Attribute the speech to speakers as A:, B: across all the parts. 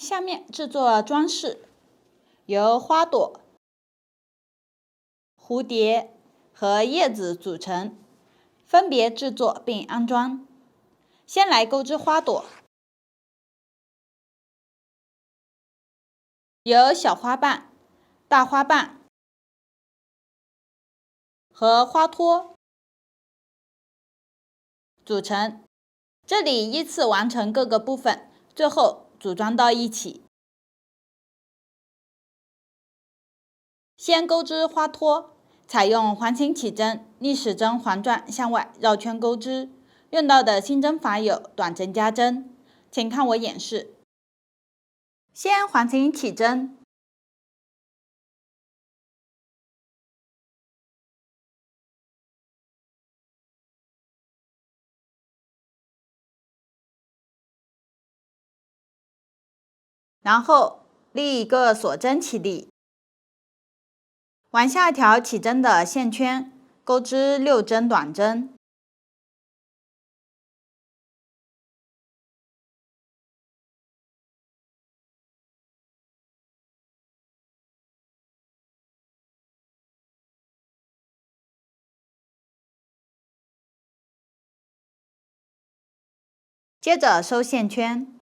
A: 下面制作装饰，由花朵、蝴蝶和叶子组成，分别制作并安装。先来钩织花朵，由小花瓣、大花瓣和花托组成，这里依次完成各个部分，最后组装到一起。先钩织花托，采用环形起针、逆时针环转向外绕圈钩织，用到的新针法有短针加针，请看我演示。先环形起针，然后立一个锁针起立，往下调起针的线圈，钩织6针短针。接着收线圈，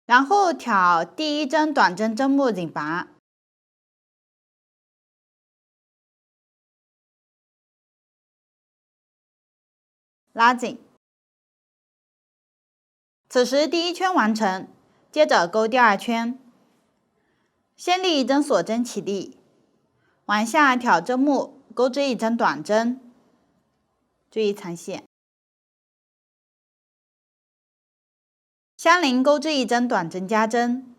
A: 然后挑第1针短针针目紧拔，拉紧。此时第1圈完成，接着钩第2圈。先立1针锁针起立，往下挑针目，钩织1针短针，注意藏线。相邻钩织1针短针加针，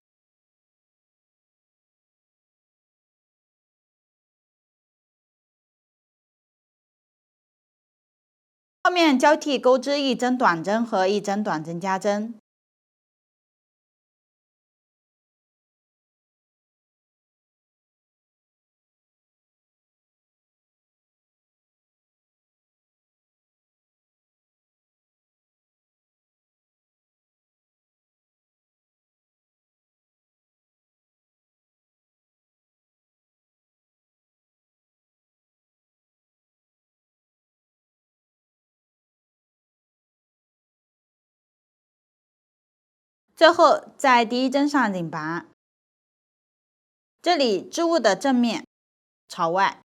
A: 后面交替钩织1针短针和1针短针加针。最后在第1针上紧拔，这里织物的正面朝外，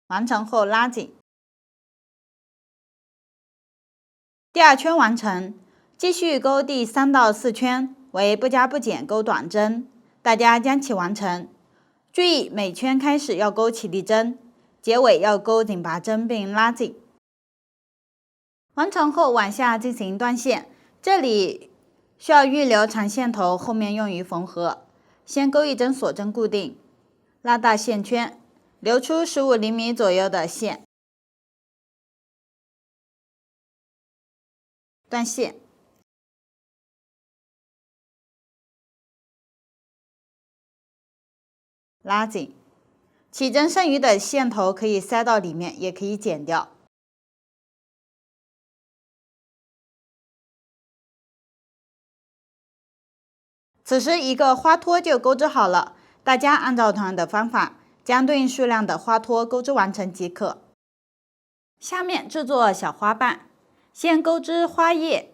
A: 完成后拉紧。第2圈完成，继续钩第3到4圈，为不加不减钩短针，大家将其完成。注意每圈开始要钩起立针，结尾要钩紧拔针并拉紧。完成后往下进行断线，这里需要预留长线头，后面用于缝合。先钩1针锁针固定，拉大线圈，留出15厘米左右的线，断线，拉紧。起针剩余的线头可以塞到里面，也可以剪掉。此时一个花托就钩织好了，大家按照同样的方法，将对应数量的花托钩织完成即可。下面制作小花瓣，先钩织花叶，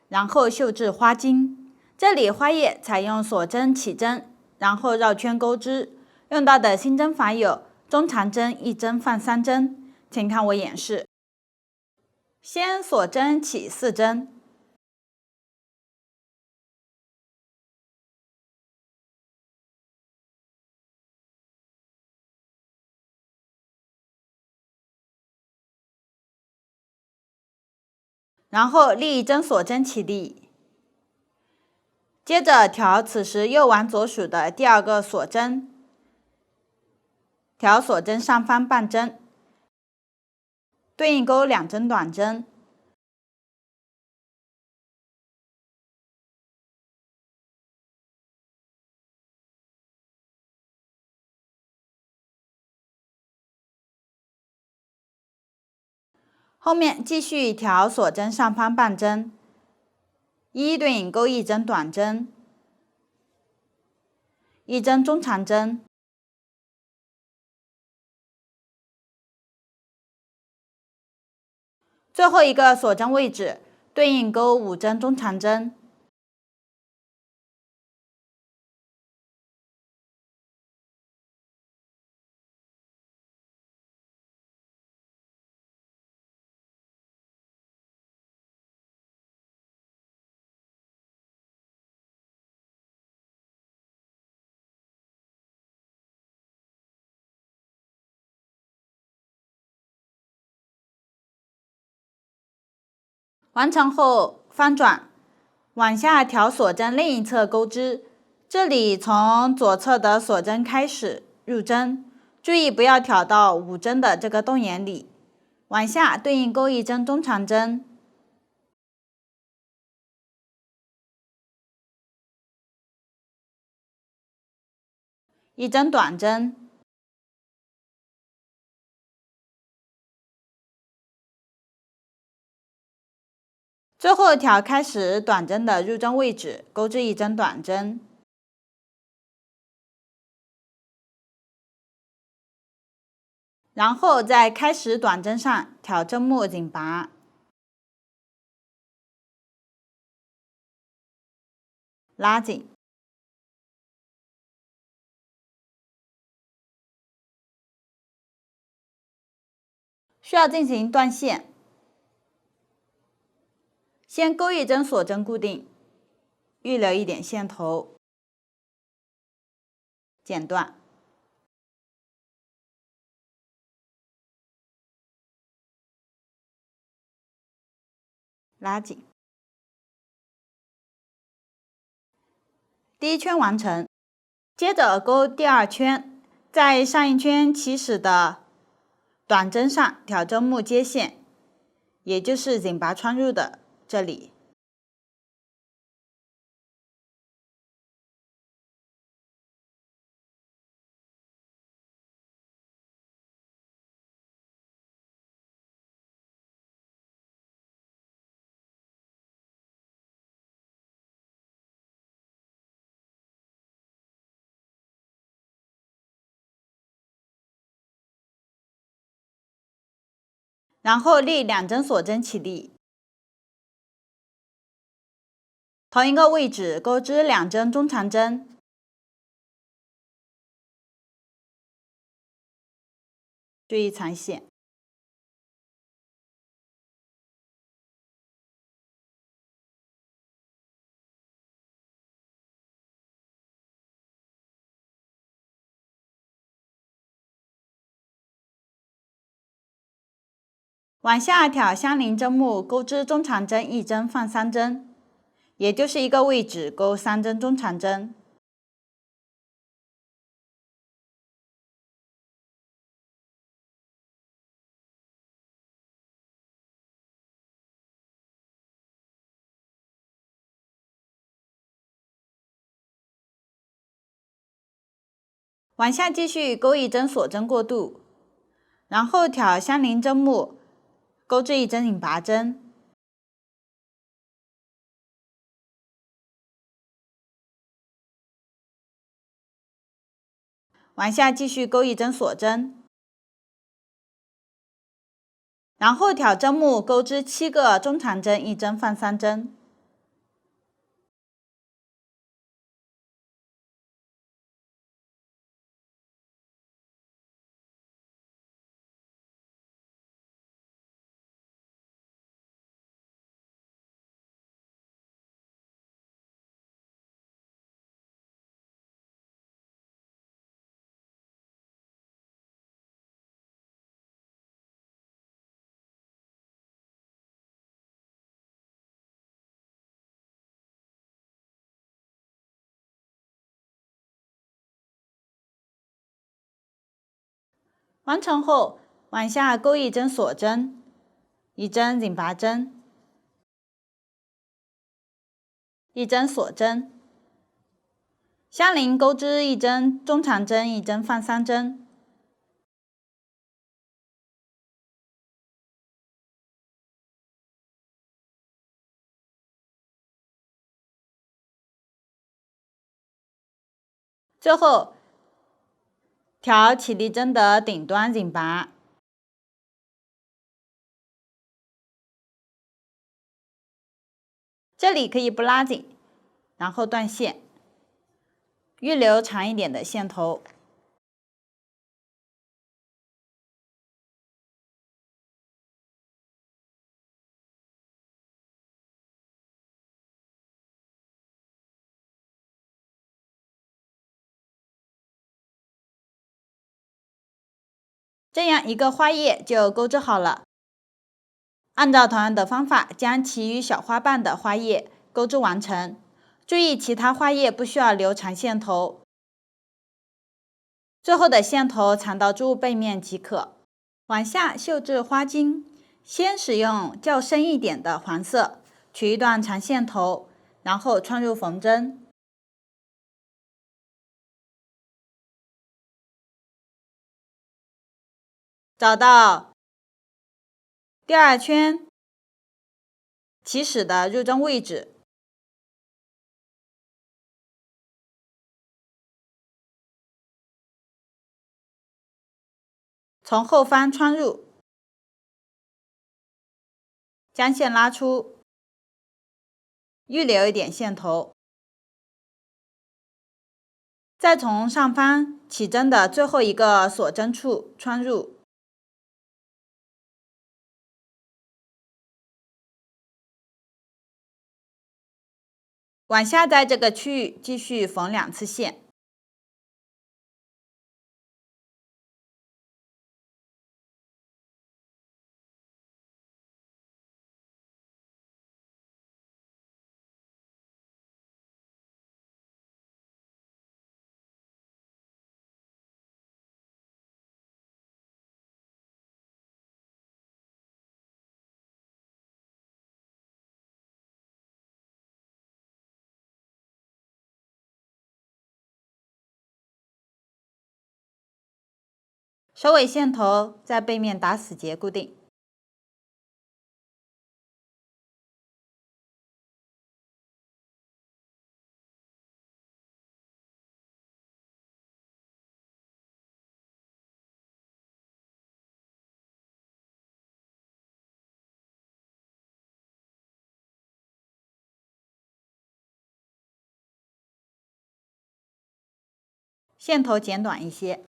A: 然后绣制花茎。这里花叶采用锁针起针，然后绕圈钩织，用到的新针法有中长针1针放3针，请看我演示。先锁针起4针，然后立1针锁针起立，接着调此时右往左数的第二个锁针，调锁针上方半针，对应钩2针短针，后面继续调锁针上方半针，对应钩1针短针，1针中长针，最后一个锁针位置对应钩5针中长针。完成后翻转，往下调锁针另一侧钩织，这里从左侧的锁针开始入针，注意不要挑到5针的这个洞眼里，往下对应钩1针中长针，1针短针，最后调开始短针的入针位置，钩织1针短针，然后在开始短针上调针目紧拔，拉紧，需要进行断线。先钩1针锁针固定，预留一点线头，剪断，拉紧。第1圈完成，接着钩第2圈，在上一圈起始的短针上调针目接线，也就是紧拔穿入的这里。然后立2针锁针起立，同一个位置钩织2针中长针，注意藏线。往下挑相邻针目，钩织中长针1针放3针，也就是一个位置钩3针中长针。往下继续钩1针锁针过渡，然后挑相邻针目，钩织1针引拔针，往下继续钩1针锁针，然后挑针目钩织7个中长针1针放3针。完成后，往下钩一针锁针，一针引拔针，一针锁针，相邻钩织一针中长针，一针放3针。最后，调起立针的顶端引拔，这里可以不拉紧，然后断线，预留长一点的线头。这样一个花叶就钩织好了。按照同样的方法，将其余小花瓣的花叶钩织完成。注意，其他花叶不需要留长线头，最后的线头缠到织物背面即可。往下绣制花茎，先使用较深一点的黄色，取一段长线头，然后穿入缝针。找到第2圈起始的入针位置，从后方穿入，将线拉出，预留一点线头，再从上方起针的最后一个锁针处穿入，往下在这个区域继续缝2次线。首尾线头在背面打死结固定。线头剪短一些。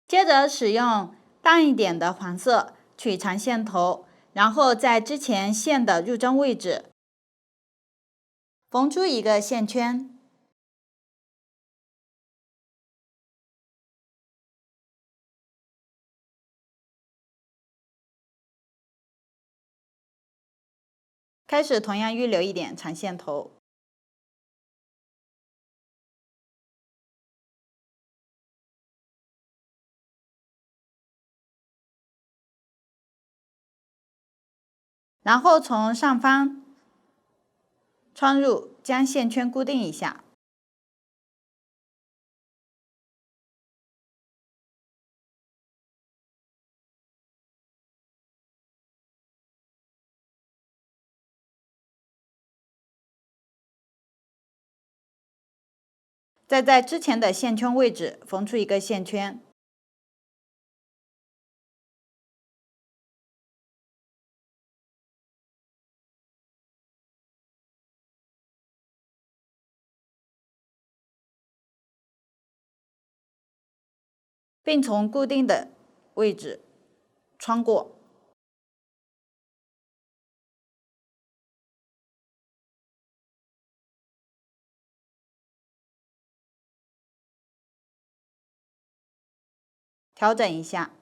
A: 接着使用淡一点的黄色取长线头，然后在之前线的入针位置缝出一个线圈。开始同样预留一点长线头。然后从上方穿入，将线圈固定一下。再在之前的线圈位置缝出一个线圈。并从固定的位置穿过。调整一下。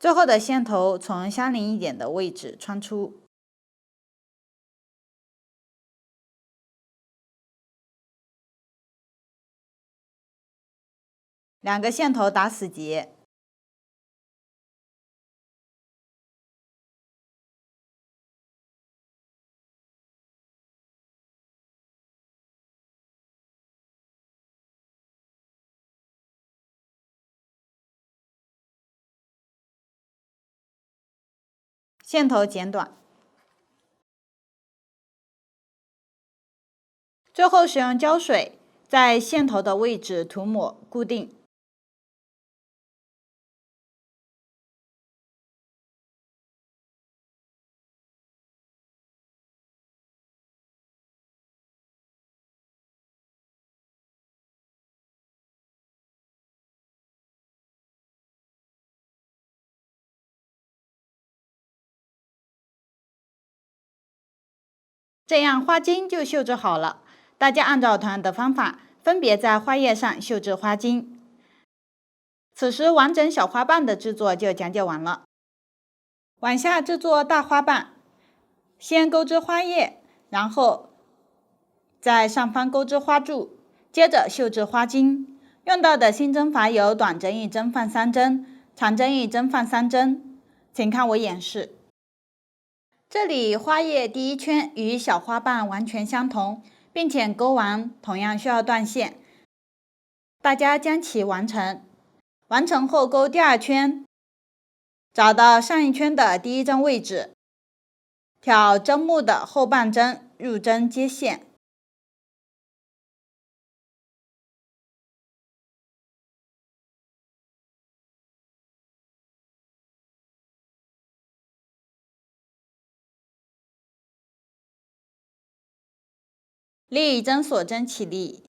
A: 最后的线头从相邻一点的位置穿出。两个线头打死结。线头剪短。最后使用胶水在线头的位置涂抹固定。这样花巾就绣制好了。大家按照同样的方法，分别在花叶上绣制花巾。此时完整小花瓣的制作就讲解完了。往下制作大花瓣，先钩织花叶，然后在上方钩织花柱，接着绣制花巾。用到的新针法有短针1针放3针，长针1针放3针。请看我演示。这里花叶第一圈与小花瓣完全相同，并且钩完同样需要断线。大家将其完成。完成后钩第二圈，找到上一圈的第一针位置，挑针目的后半针入针接线。另一针锁针起立，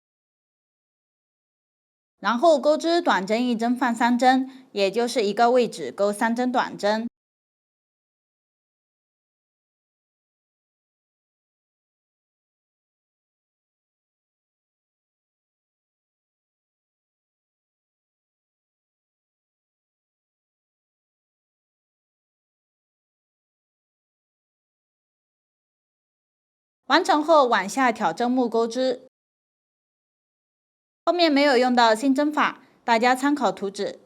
A: 然后钩织短针1针放3针，也就是一个位置钩3针短针。完成后往下挑针目钩织。后面没有用到新针法，大家参考图纸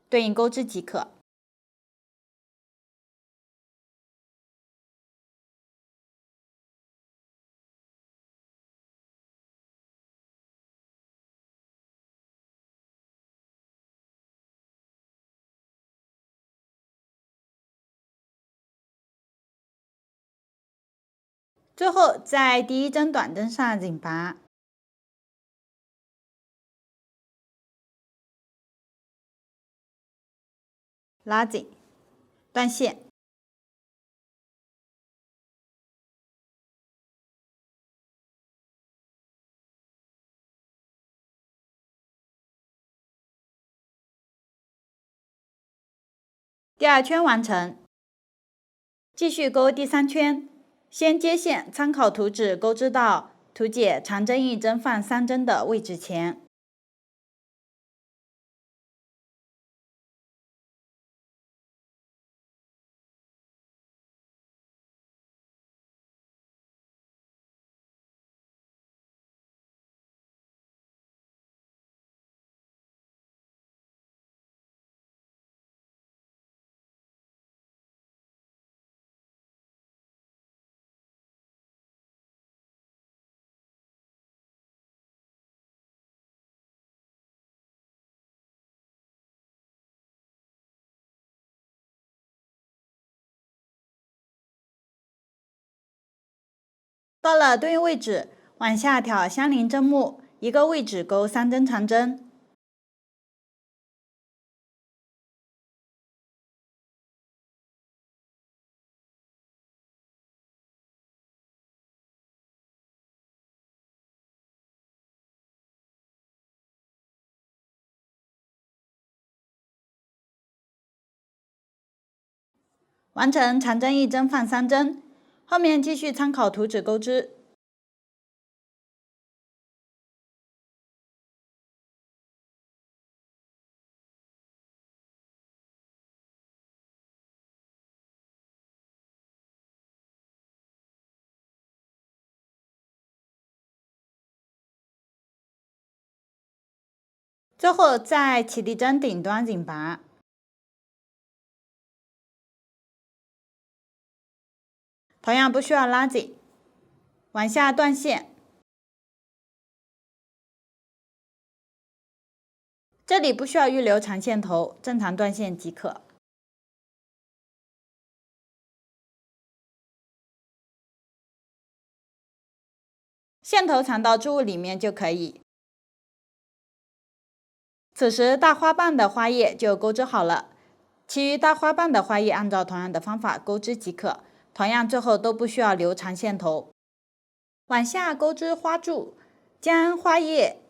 A: 对应钩织即可。最后在第一针短针上引拔，拉紧，断线。第二圈完成，继续钩第3圈。先接线，参考图纸钩织到图解长针1针放3针的位置前。到了对应位置，往下挑相邻针目，一个位置钩3针长针。完成长针1针放3针，后面继续参考图纸钩织。最后在起立针顶端引拔，同样不需要拉紧，往下断线。这里不需要预留长线头，正常断线即可。线头藏到织物里面就可以。此时大花瓣的花叶就钩织好了，其余大花瓣的花叶按照同样的方法钩织即可，同样最后都不需要留长线头。往下钩织花柱，将花叶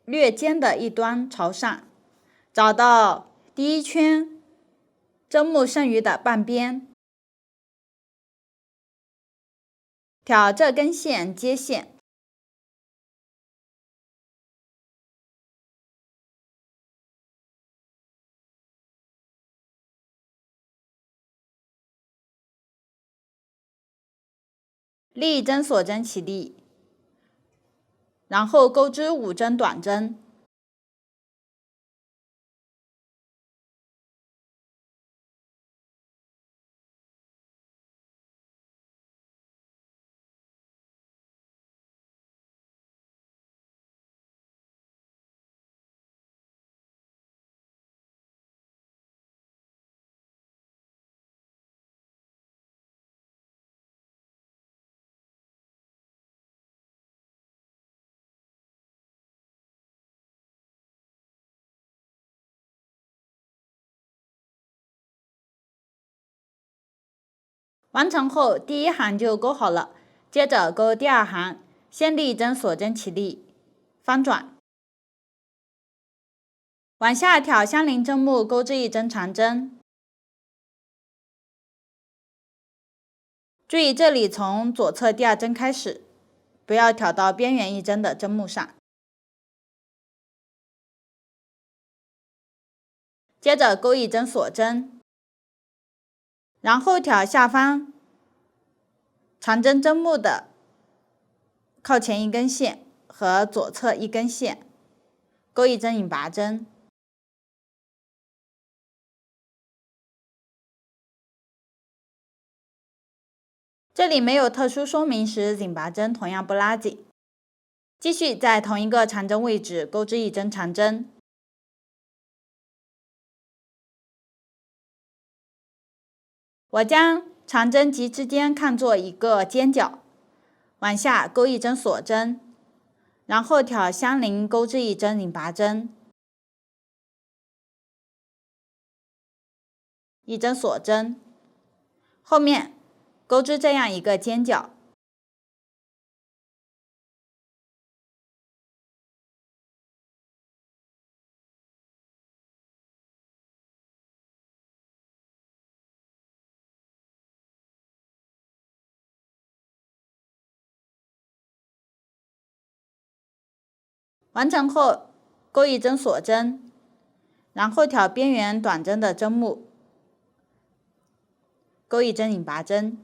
A: 略尖的一端朝上，找到第一圈针目剩余的半边，挑这根线接线，立针锁针起立，然后钩织5针短针，完成后第一行就钩好了，接着钩第二行，先立针锁针起立，翻转，往下挑相邻针目钩织1针长针。注意这里从左侧第2针开始，不要挑到边缘1针的针目上。接着钩1针锁针，然后挑下方长针针目的靠前1根线和左侧1根线，钩1针引拔针。这里没有特殊说明时，引拔针同样不拉紧。继续在同一个长针位置钩织1针长针。我将长针及之间看作一个尖角，往下钩1针锁针，然后挑相邻钩织1针引拔针，1针锁针，后面钩织这样一个尖角。完成后，钩1针锁针，然后挑边缘短针的针目，钩1针引拔针，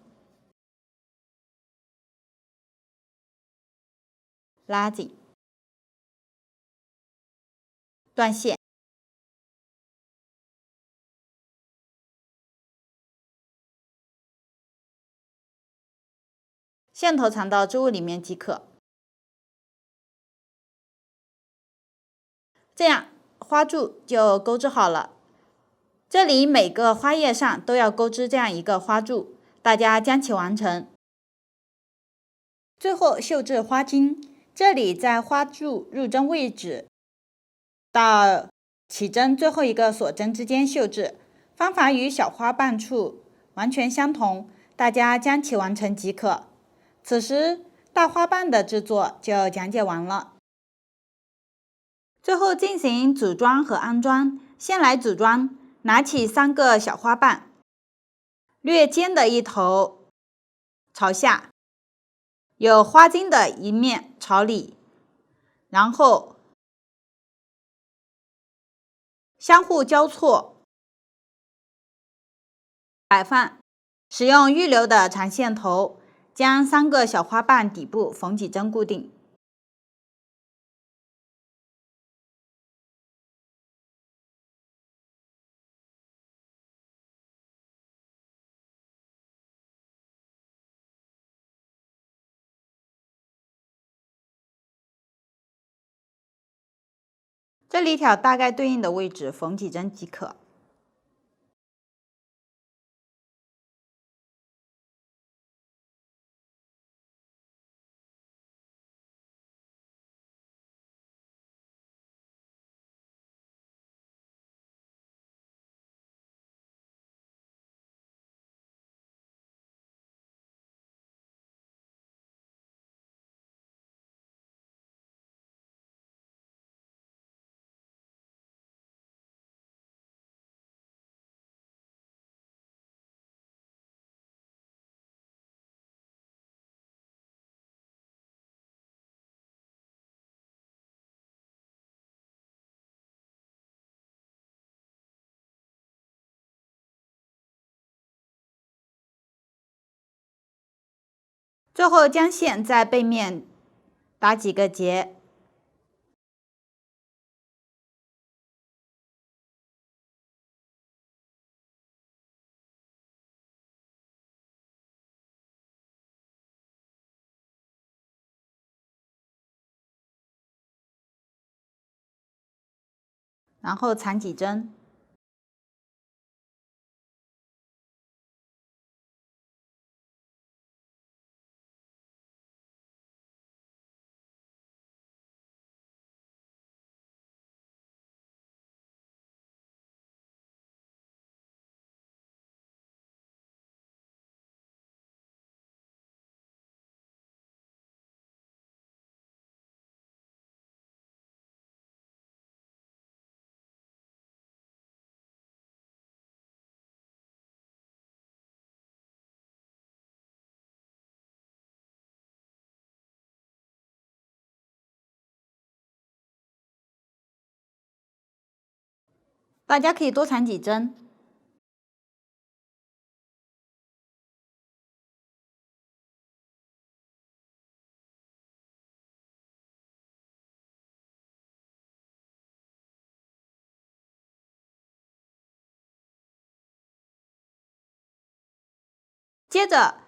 A: 拉紧，断线，线头藏到织物里面即可。这样花柱就钩织好了。这里每个花叶上都要钩织这样一个花柱，大家将其完成。最后绣制花茎，这里在花柱入针位置到起针最后一个锁针之间绣制，方法与小花瓣处完全相同，大家将其完成即可。此时大花瓣的制作就讲解完了。最后进行组装和安装。先来组装，拿起3个小花瓣，略尖的一头朝下，有花茎的一面朝里，然后相互交错摆放，使用预留的长线头将3个小花瓣底部缝几针固定。这里挑大概对应的位置缝几针即可。最后将线在背面打几个结，然后缠几针。大家可以多缠几针。接着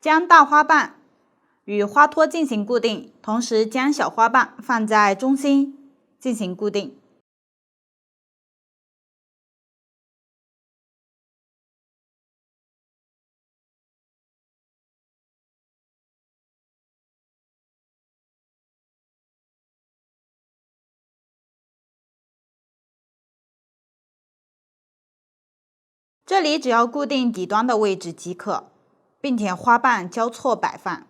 A: 将大花瓣与花托进行固定，同时将小花瓣放在中心进行固定。这里只要固定底端的位置即可，并且花瓣交错摆放。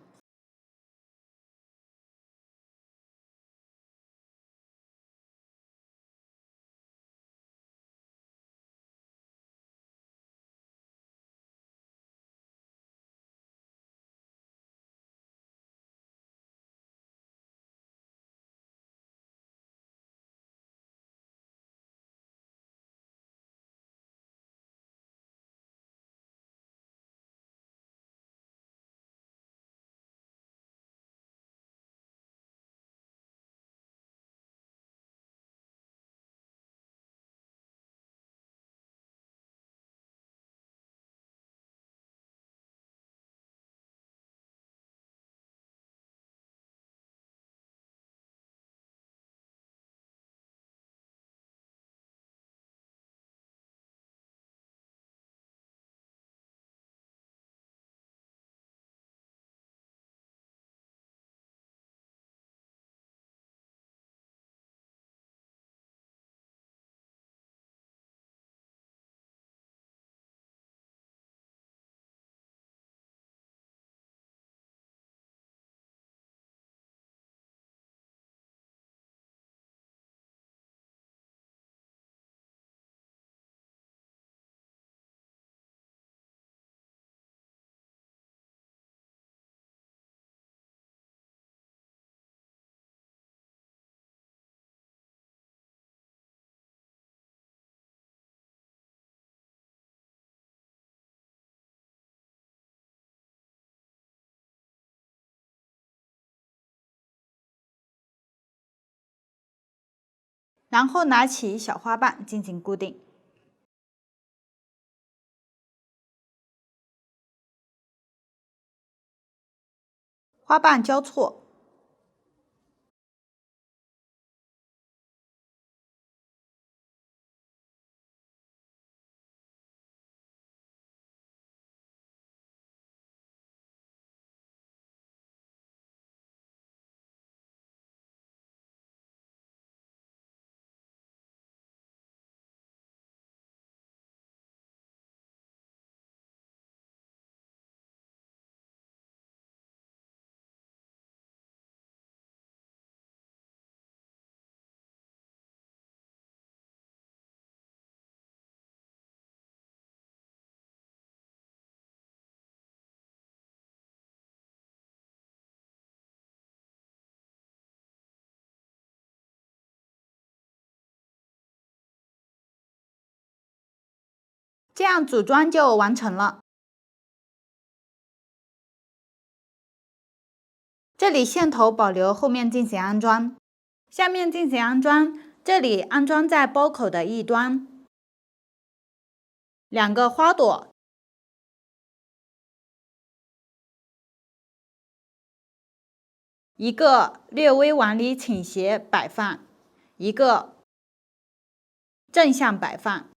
A: 然后拿起小花瓣进行固定。花瓣交错。这样组装就完成了。这里线头保留，后面进行安装。下面进行安装，这里安装在包口的一端。2个花朵，一个略微往里倾斜摆放，一个正向摆放。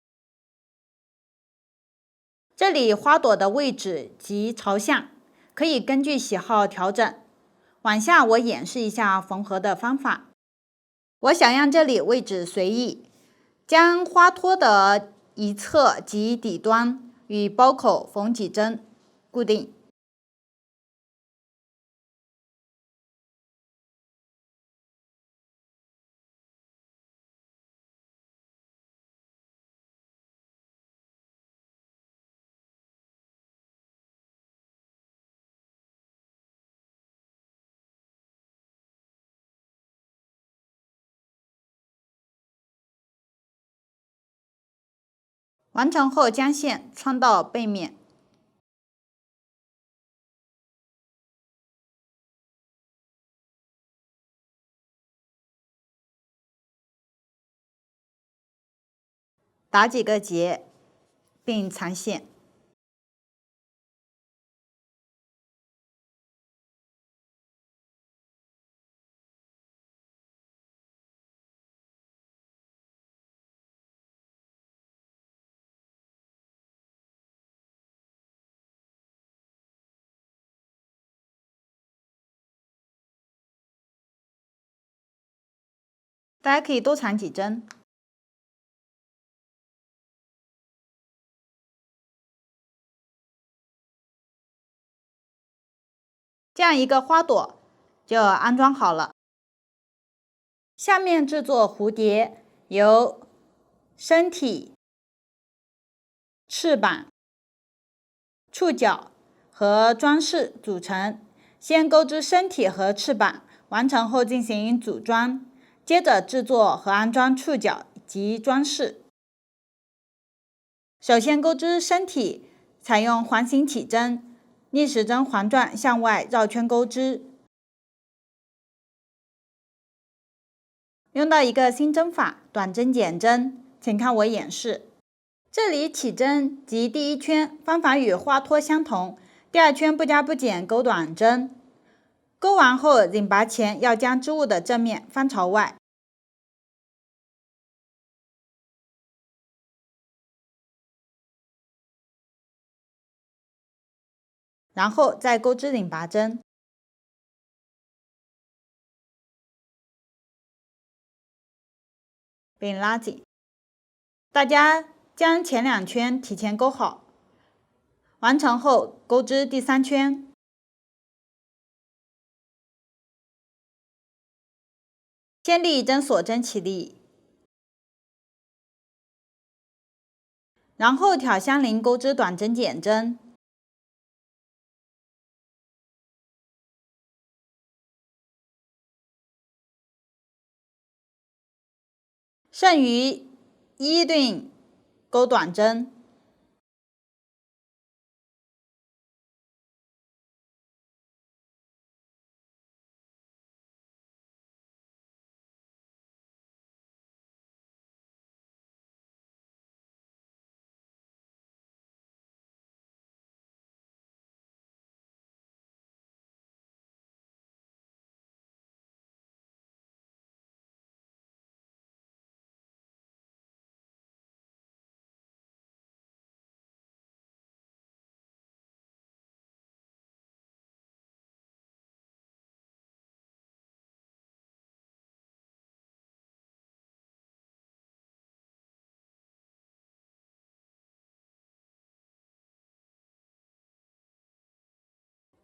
A: 这里花朵的位置及朝向可以根据喜好调整。往下我演示一下缝合的方法。我想让这里位置随意，将花托的一侧及底端与包口缝几针，固定。完成后，将线穿到背面。打几个结，并藏线。大家可以多藏几针。这样一个花朵就安装好了。下面制作蝴蝶，由身体、翅膀、触角和装饰组成。先钩织身体和翅膀，完成后进行组装，接着制作和安装触角及装饰。首先钩织身体，采用环形体针，逆时针环状向外绕圈钩织。用到一个新针法，短针剪针，请看我演示。这里起针及第一圈，方法与花托相同。第2圈不加不减钩短针，钩完后引拔前要将织物的正面翻朝外，然后再钩织引拔针，并拉紧。大家将前2圈提前钩好，完成后钩织第3圈。先立针锁针起立，然后挑相邻钩织短针剪针，剩余1对钩短针。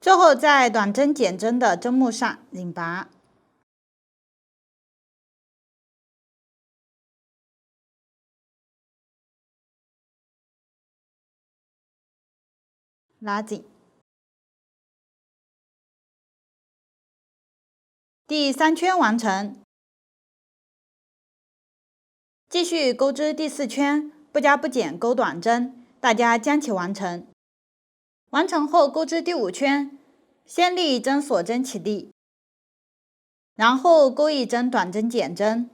A: 最后在短针剪针的针目上引拔，拉紧。第3圈完成，继续钩织第4圈，不加不减钩短针，大家将其完成。完成后钩织第5圈，先立一针锁针起立，然后钩一针短针减针，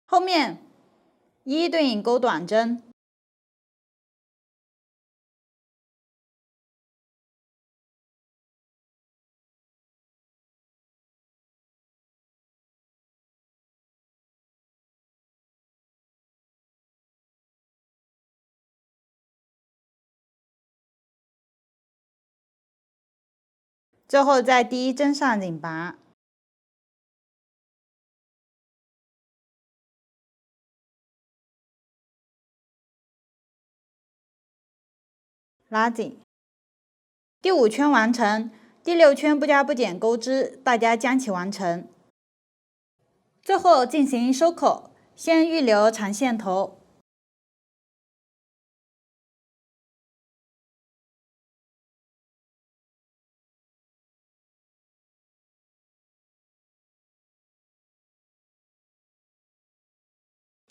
A: 后面一对应钩短针，最后在第1针上拧拔，拉紧。第5圈完成，第6圈不加不减钩织，大家将其完成。最后进行收口，先预留长线头，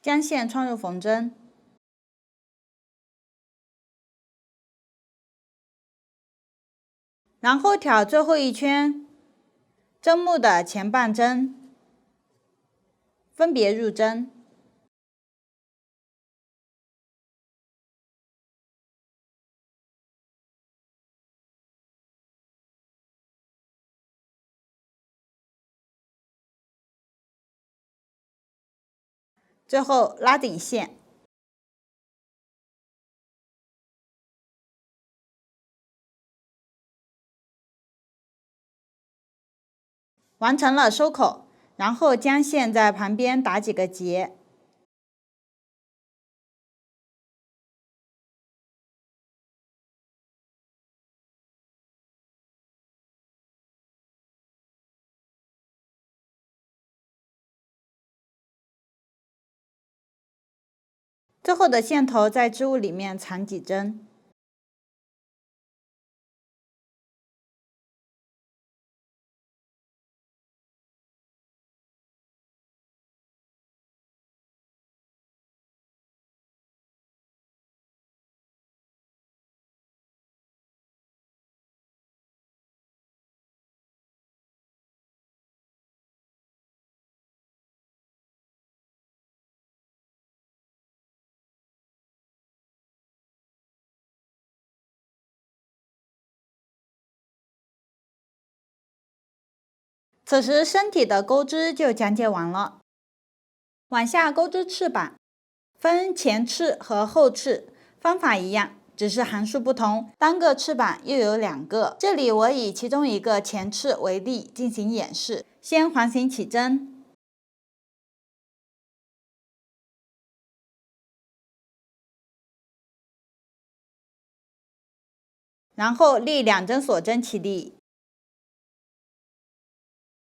A: 将线穿入缝针，然后挑最后1圈针目的前半针，分别入针，最后拉紧线。完成了收口，然后将线在旁边打几个结。最后的线头在织物里面藏几针。此时身体的钩织就讲解完了。往下钩织翅膀，分前翅和后翅，方法一样，只是行数不同，单个翅膀又有2个。这里我以其中一个前翅为例进行演示。先环形起针，然后立2针锁针起立，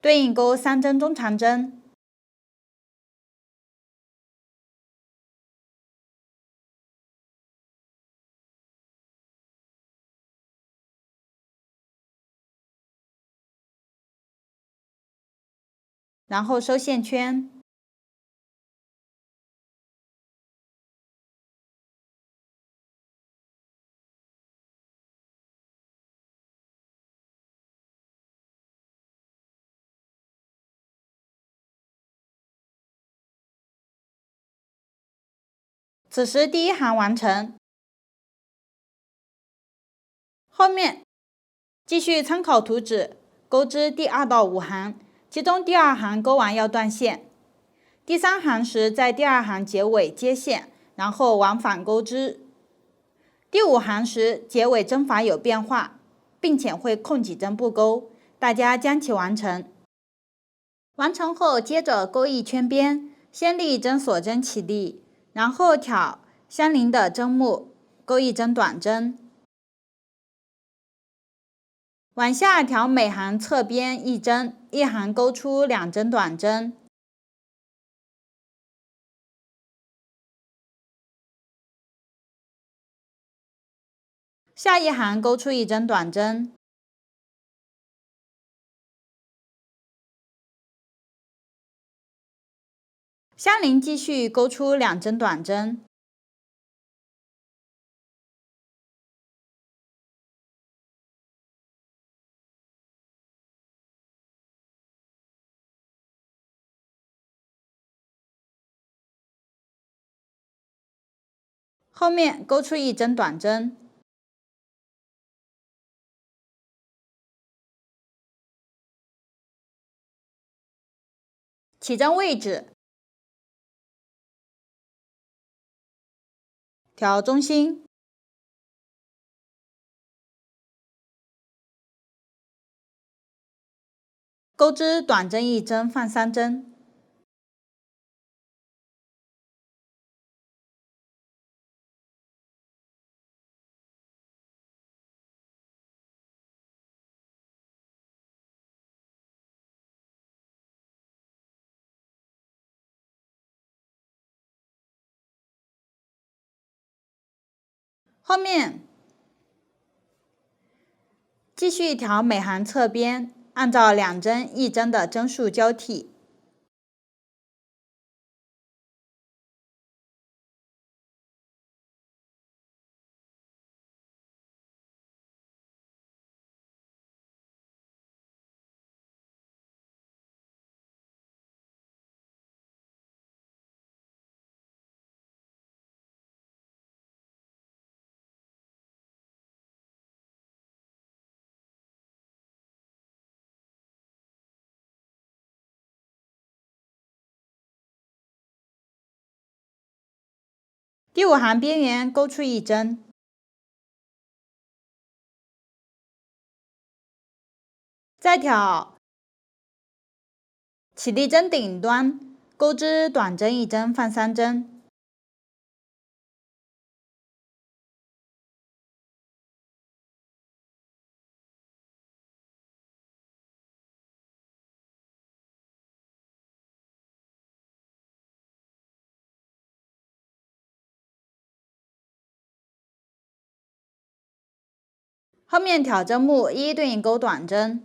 A: 对应钩3针中长针，然后收线圈，此时第1行完成。后面继续参考图纸钩织第2到5行，其中第2行钩完要断线，第3行时在第2行结尾接线，然后往返钩织。第5行时结尾针法有变化，并且会空几针不钩，大家将其完成。完成后接着钩一圈边，先立一针锁针起立，然后挑相邻的针目钩一针短针，往下挑每行侧边1针，一行钩出2针短针，下一行勾出一针短针，相邻继续勾出2针短针，后面勾出1针短针，起针位置，调中心，钩织短针1针，放3针，后面继续调每行侧边，按照2针1针的针数交替。第5行边缘勾出1针，再挑起立针顶端，钩织短针1针，放3针，后面挑针目一一对应钩短针，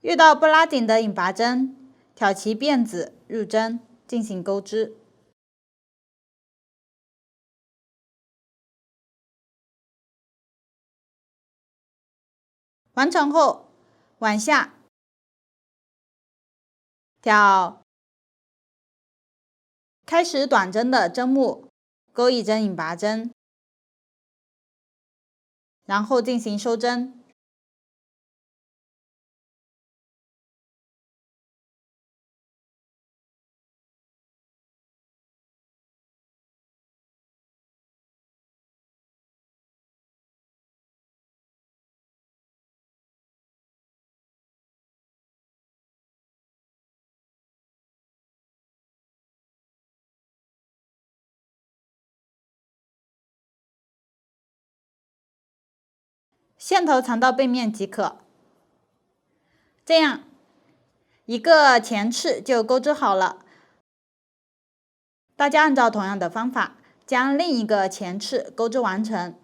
A: 遇到不拉紧的引拔针，挑其辫子入针进行钩织。完成后，往下挑开始短针的针目，钩1针引拔针，然后进行收针。线头藏到背面即可。这样，一个前翅就钩织好了。大家按照同样的方法，将另一个前翅钩织完成。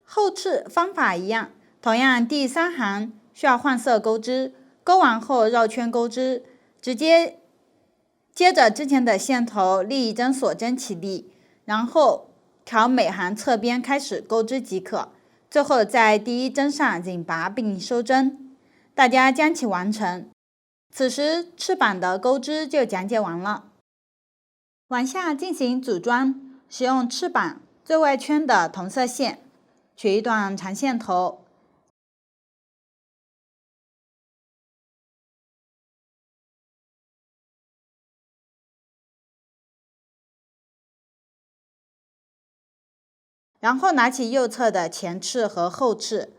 A: 后翅方法一样，同样第3行需要换色钩织，钩完后绕圈钩织，接着之前的线头立一针锁针起立，然后调每行侧边开始钩织即可。最后在第1针上引拔并收针，大家将其完成。此时翅膀的钩织就讲解完了。往下进行组装，使用翅膀最外圈的同色线，取一段长线头，然后拿起右侧的前翅和后翅，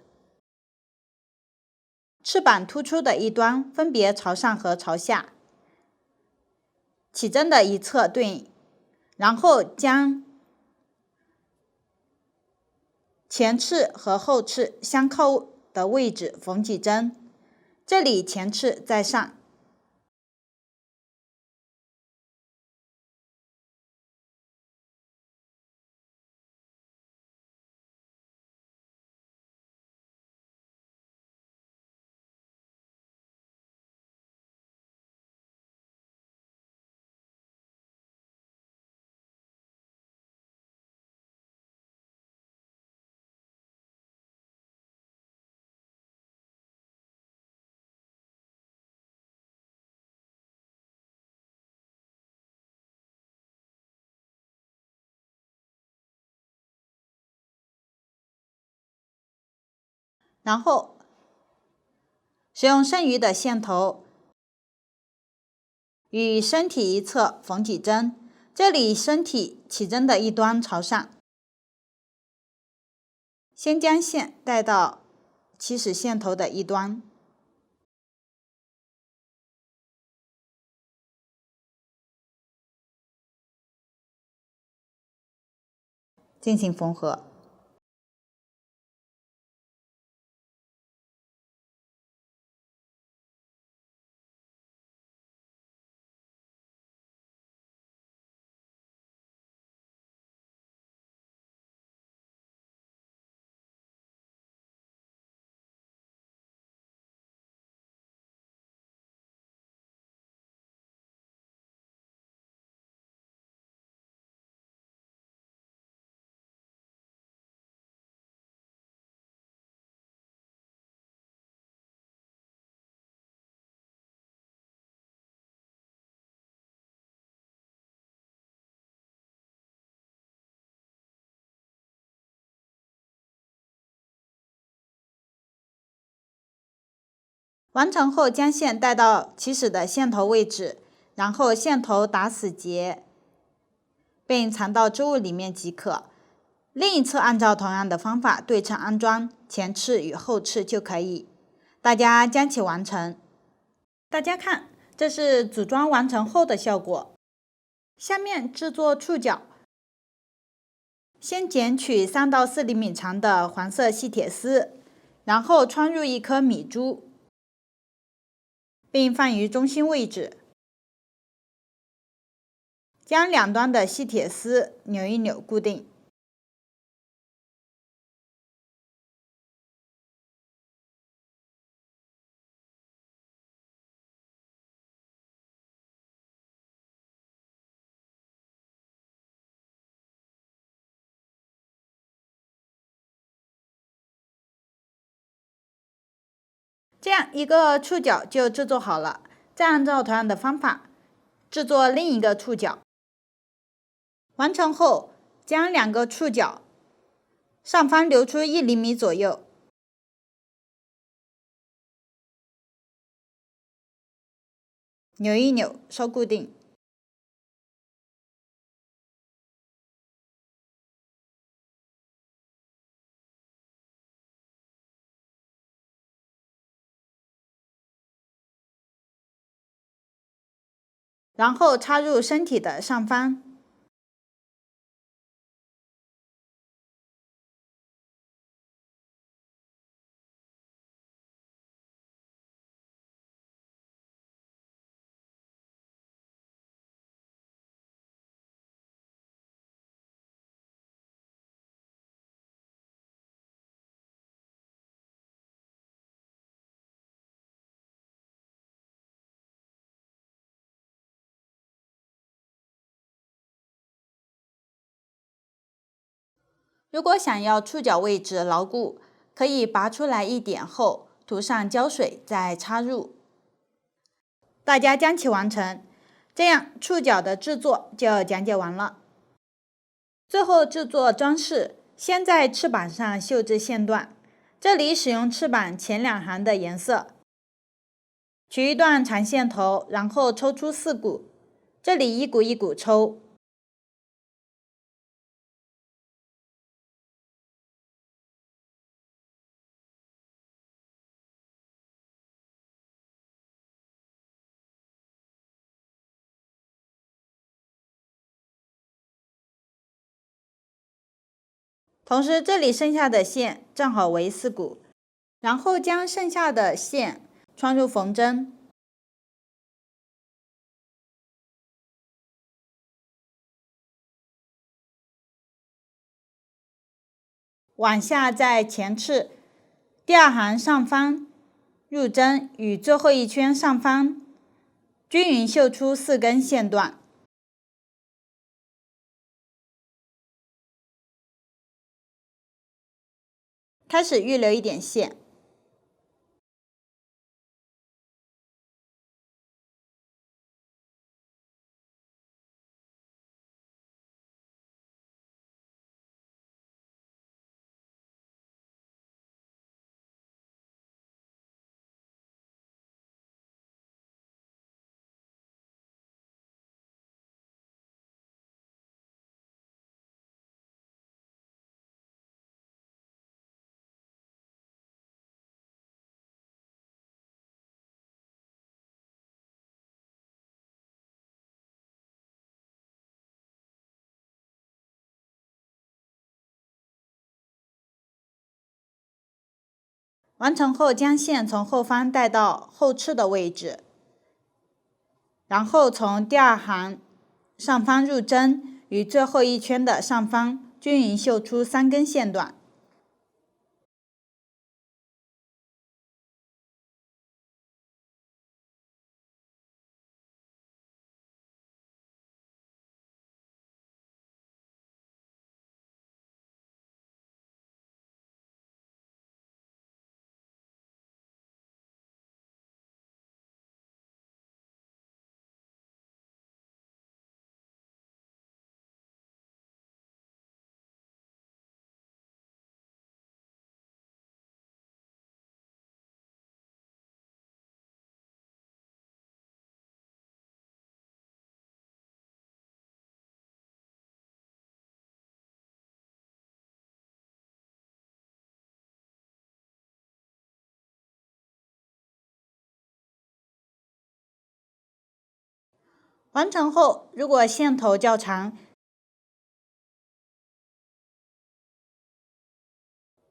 A: 翅膀突出的一端分别朝上和朝下，起针的一侧对应，然后将前翅和后翅相靠的位置缝几针，这里前翅在上。然后使用剩余的线头与身体一侧缝几针，这里身体起针的一端朝上。先将线带到起始线头的一端，进行缝合。完成后，将线带到起始的线头位置，然后线头打死结，并藏到织物里面即可。另一侧按照同样的方法对称安装前翅与后翅就可以。大家将其完成。大家看，这是组装完成后的效果。下面制作触角。先剪取3到4厘米长的黄色细铁丝，然后穿入一颗米珠，并放于中心位置。将两端的细铁丝扭一扭固定。这样一个触角就制作好了。再按照同样的方法制作另一个触角。完成后，将两个触角上方留出1厘米左右，扭一扭，收固定。然后插入身体的上方。如果想要触角位置牢固，可以拔出来一点后涂上胶水再插入。大家将其完成，这样触角的制作就讲解完了。最后制作装饰，先在翅膀上绣制线段，这里使用翅膀前2行的颜色。取一段长线头，然后抽出4股，这里一股一股抽。同时这里剩下的线正好为4股，然后将剩下的线穿入缝针，往下在前翅第2行上方入针，与最后一圈上方均匀绣出4根线段。开始预留一点线，完成后将线从后方带到后翅的位置，然后从第2行上方入针，与最后一圈的上方均匀绣出3根线段。完成后，如果线头较长，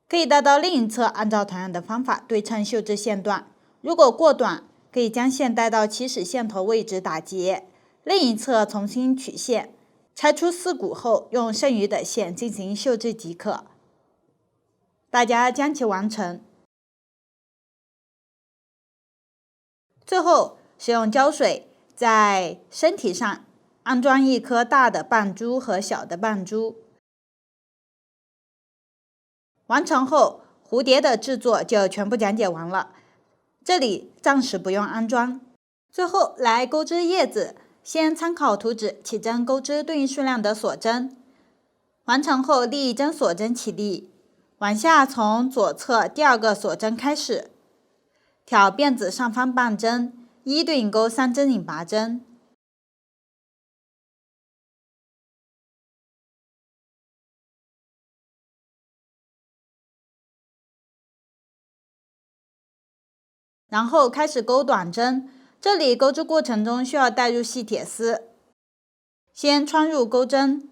A: 可以带到另一侧，按照同样的方法对称绣制线段。如果过短，可以将线带到起始线头位置打结，另一侧重新取线，拆出4股后，用剩余的线进行绣制即可。大家将其完成。最后，使用胶水在身体上安装一颗大的半珠和小的半珠。完成后，蝴蝶的制作就全部讲解完了，这里暂时不用安装。最后来钩织叶子，先参考图纸起针钩织对应数量的锁针。完成后立一针锁针起立，往下从左侧第2个锁针开始，挑辫子上方半针，一对应钩3针引拔针。然后开始钩短针，这里钩织过程中需要带入细铁丝，先穿入钩针，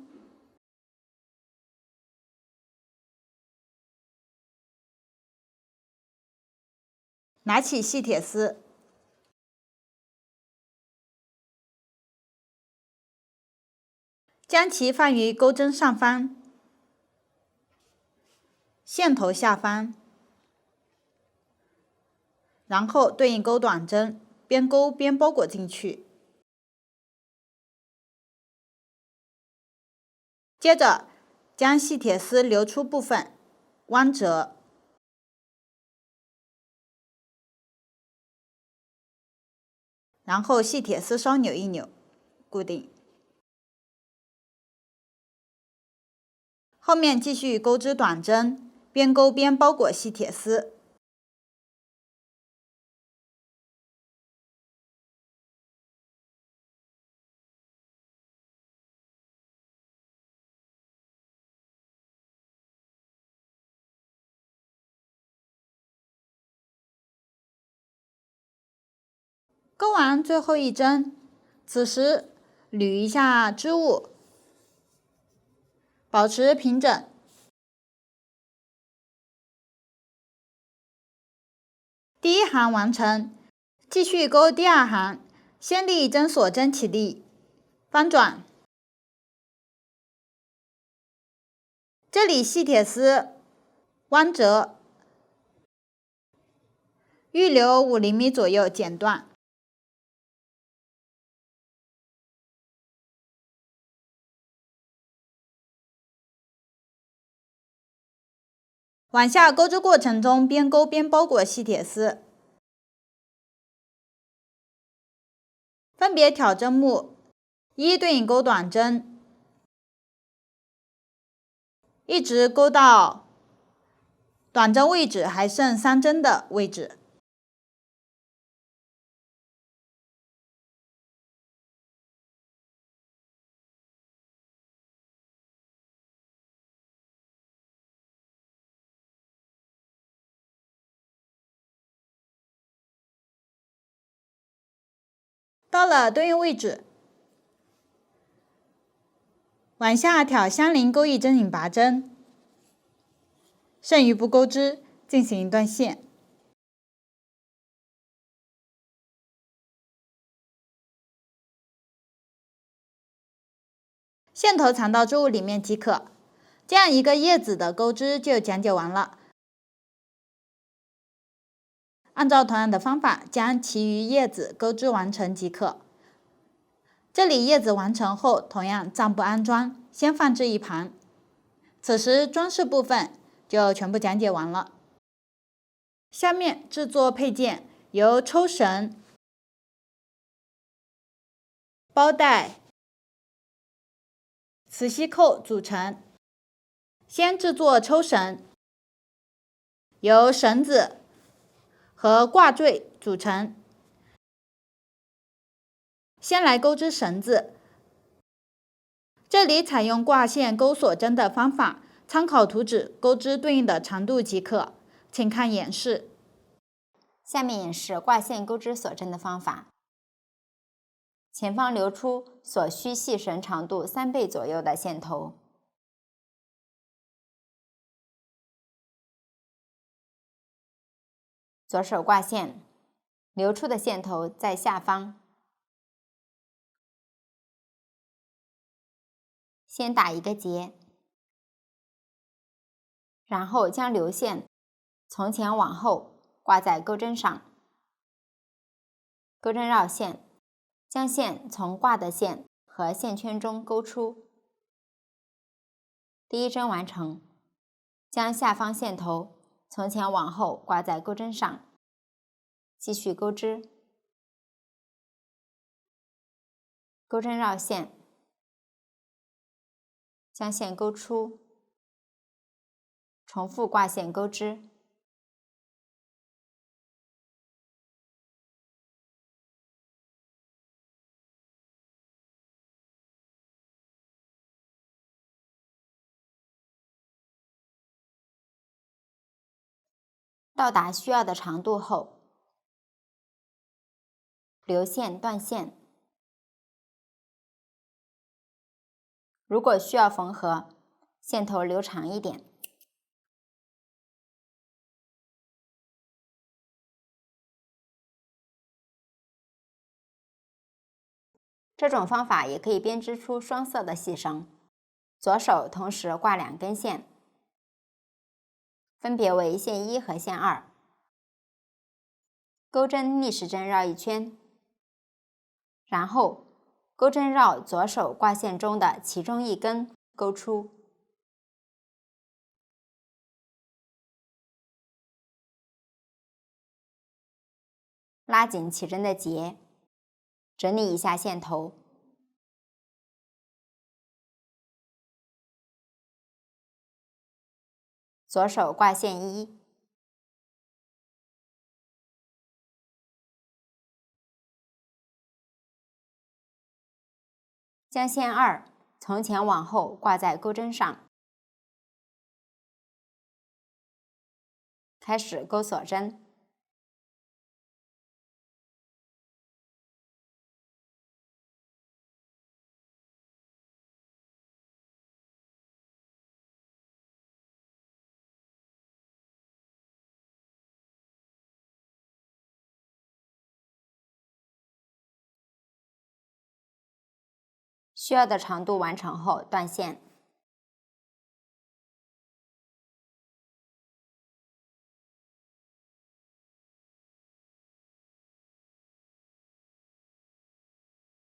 A: 拿起细铁丝，将其放于钩针上方，线头下方，然后对应钩短针，边钩边包裹进去。接着将细铁丝留出部分弯折，然后细铁丝稍扭一扭，固定。后面继续钩织短针，边钩边包裹细铁丝。钩完最后一针，此时捋一下织物，保持平整。第一行完成，继续钩第二行，先立针锁针起立，翻转。这里细铁丝弯折，预留5厘米左右剪断。往下钩织过程中，边钩边包裹细铁丝，分别挑针目，一对应钩短针，一直钩到短针位置还剩3针的位置。到了对应位置，往下挑相邻钩1针引拔针，剩余不钩织，进行断线。线头藏到织物里面即可。这样一个叶子的钩织就讲解完了。按照同样的方法将其余叶子钩织完成即可。这里叶子完成后，同样暂不安装，先放置一旁。此时装饰部分就全部讲解完了。下面制作配件，由抽绳、包带、磁吸扣组成。先制作抽绳，由绳子和挂坠组成。先来钩织绳子，这里采用挂线钩锁针的方法，参考图纸钩织对应的长度即可。请看演示。
B: 下面演示挂线钩织锁针的方法。前方留出所需细绳长度3倍左右的线头。左手挂线，留出的线头在下方。先打一个结，然后将流线从前往后挂在钩针上，钩针绕线，将线从挂的线和线圈中勾出。第一针完成，将下方线头从前往后挂在钩针上，继续钩织，钩针绕线，将线勾出，重复挂线钩织。到达需要的长度后，留线断线。如果需要缝合，线头留长一点。这种方法也可以编织出双色的细绳。左手同时挂2根线，分别为线1和线2。钩针逆时针绕一圈，然后钩针绕左手挂线中的其中一根钩出。拉紧起针的结，整理一下线头。左手挂线1，将线2从前往后挂在钩针上，开始钩锁针。需要的长度完成后断线。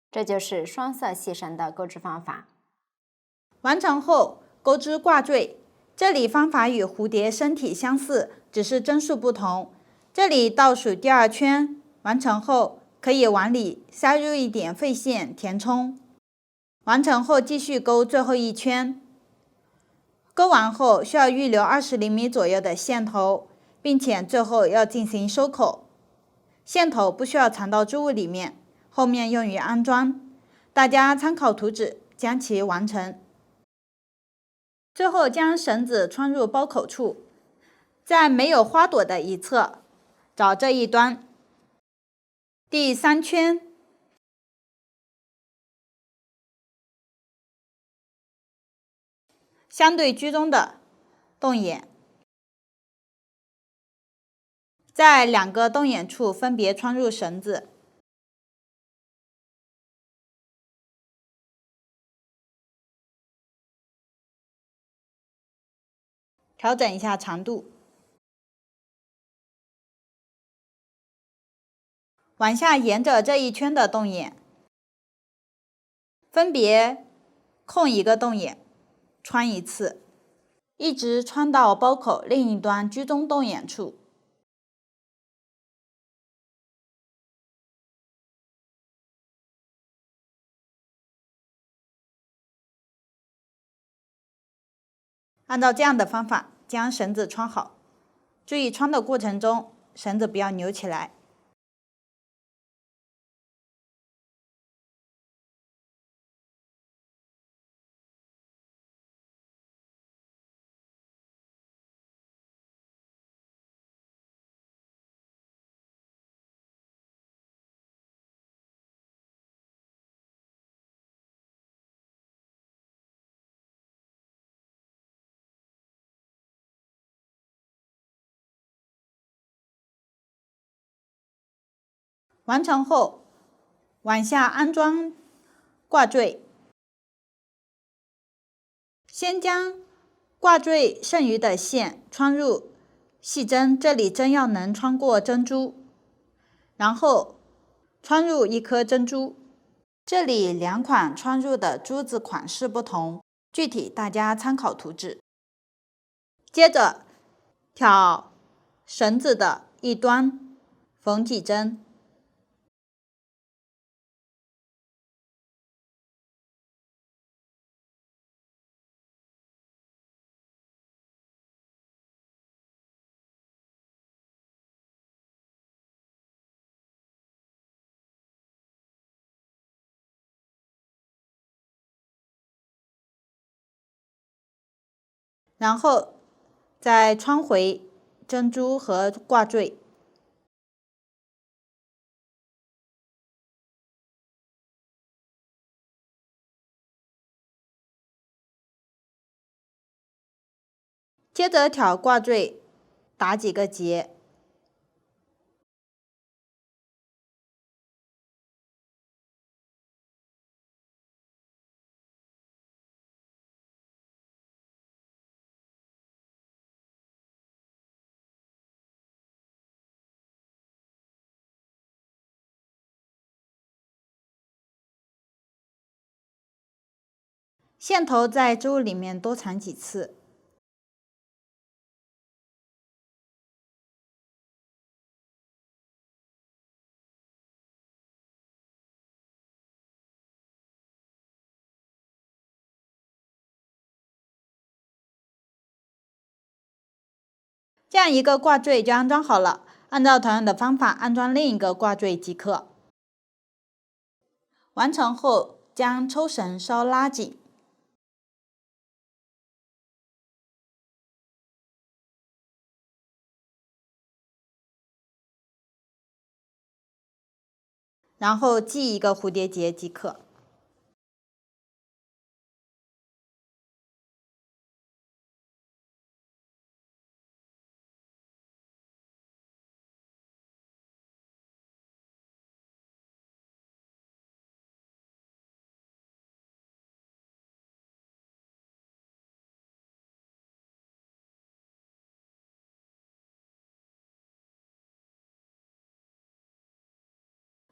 B: 这就是双色细绳的钩织方法。
A: 完成后钩织挂坠，这里方法与蝴蝶身体相似，只是针数不同。这里倒数第2圈，完成后可以往里塞入一点废线填充。完成后继续钩最后1圈。钩完后需要预留20厘米左右的线头，并且最后要进行收口。线头不需要藏到织物里面，后面用于安装。大家参考图纸将其完成。最后将绳子穿入包口处，在没有花朵的一侧找这一端，第3圈，相对居中的洞眼，在2个洞眼处分别穿入绳子，调整一下长度，往下沿着这一圈的洞眼，分别空1个洞眼，穿1次，一直穿到包口另一端居中洞眼处。按照这样的方法将绳子穿好，注意穿的过程中绳子不要扭起来。完成后，往下安装挂坠。先将挂坠剩余的线穿入细针，这里针要能穿过珍珠，然后穿入1颗珍珠。这里2款穿入的珠子款式不同，具体大家参考图纸。接着挑绳子的一端，缝几针。然后再穿回珍珠和挂坠，接着挑挂坠打几个结，线头在织物里面多缠几次。这样一个挂坠就安装好了，按照同样的方法安装另一个挂坠即可。完成后将抽绳稍拉紧，然后系一个蝴蝶结即可。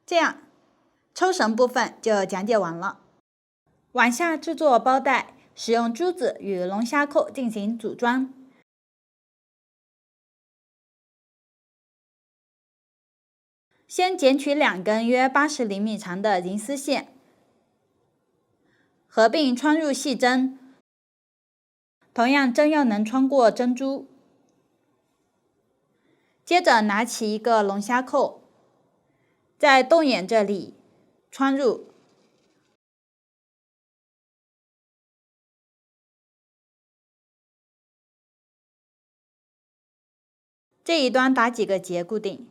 A: 这样，抽绳部分就讲解完了。往下制作包带，使用珠子与龙虾扣进行组装。先剪取2根约80厘米长的银丝线，合并穿入细针，同样针要能穿过珍珠。接着拿起一个龙虾扣，在洞眼这里穿入，这一端打几个结固定。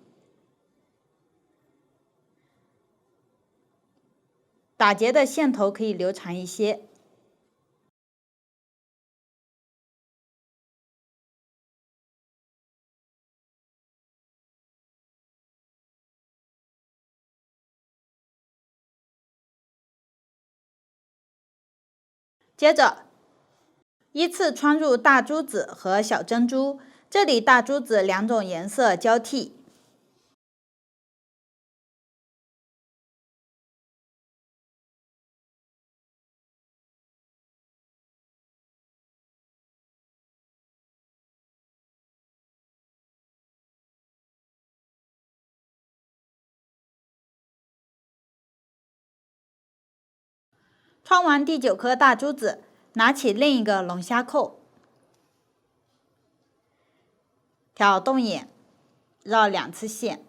A: 打结的线头可以留长一些。接着，依次穿入大珠子和小珍珠，这里大珠子2种颜色交替。穿完第9颗大珠子，拿起另一个龙虾扣，挑洞眼，绕2次线。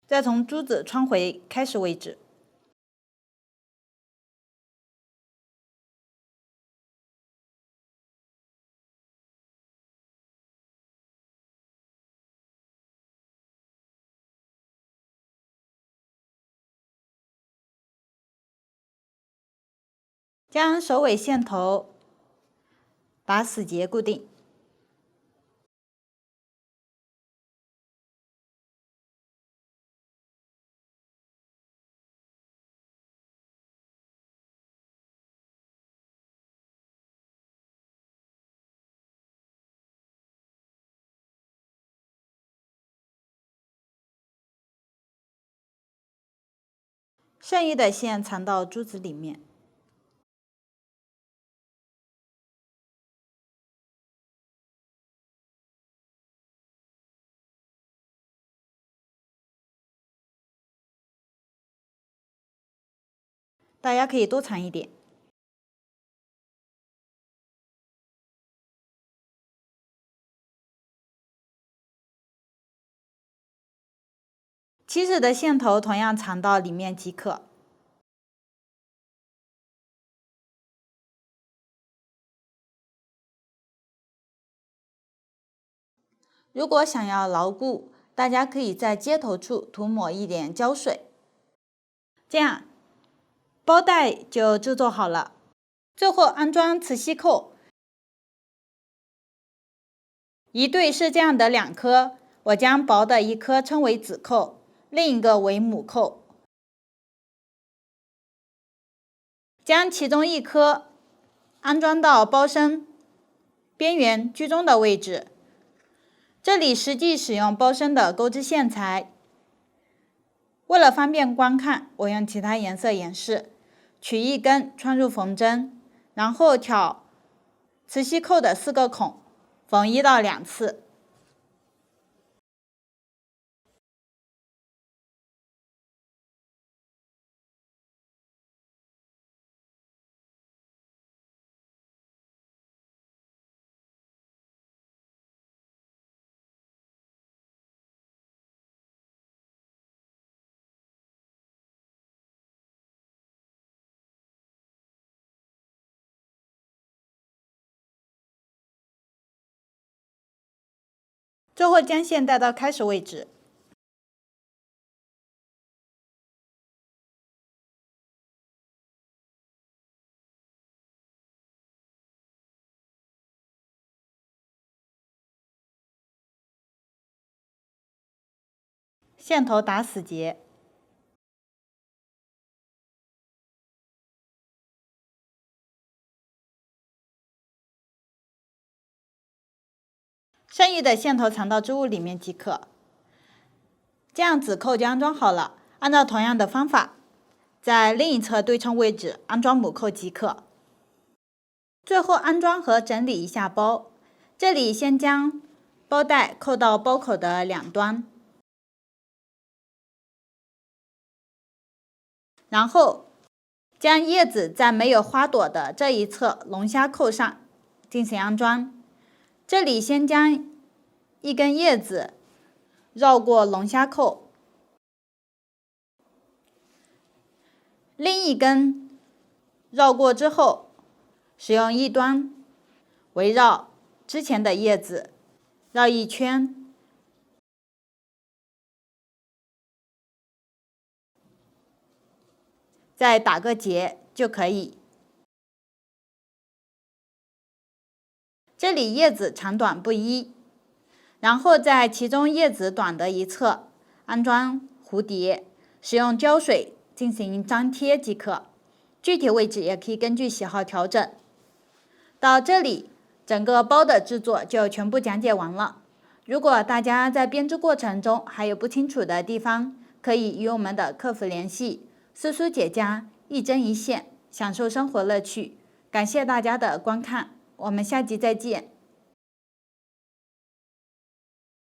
A: 再从珠子穿回开始位置。将首尾线头打死结固定。剩余的线藏到珠子里面。大家可以多藏一点。起始的线头同样藏到里面即可。如果想要牢固，大家可以在接头处涂抹一点胶水，这样包带就制作好了。最后安装磁吸扣，一对是这样的2颗，我将薄的1颗称为子扣，另一个为母扣。将其中1颗安装到包身边缘居中的位置。这里实际使用包身的钩织线材，为了方便观看，我用其他颜色演示。取1根穿入缝针，然后挑磁吸扣的4个孔，缝1到2次。最后将线带到开始位置。线头打死结。剩余的线头藏到织物里面即可。这样子扣就安装好了，按照同样的方法，在另一侧对称位置安装母扣即可。最后安装和整理一下包，这里先将包带扣到包口的两端，然后将叶子在没有花朵的这一侧龙虾扣上进行安装。这里先将一根叶子绕过龙虾扣，另一根绕过之后，使用一端围绕之前的叶子绕一圈，再打个结就可以。这里叶子长短不一，然后在其中叶子短的一侧安装蝴蝶，使用胶水进行粘贴即可，具体位置也可以根据喜好调整。到这里，整个包的制作就全部讲解完了。如果大家在编织过程中还有不清楚的地方，可以与我们的客服联系，苏苏姐家一针一线，享受生活乐趣。感谢大家的观看，我们下集再见。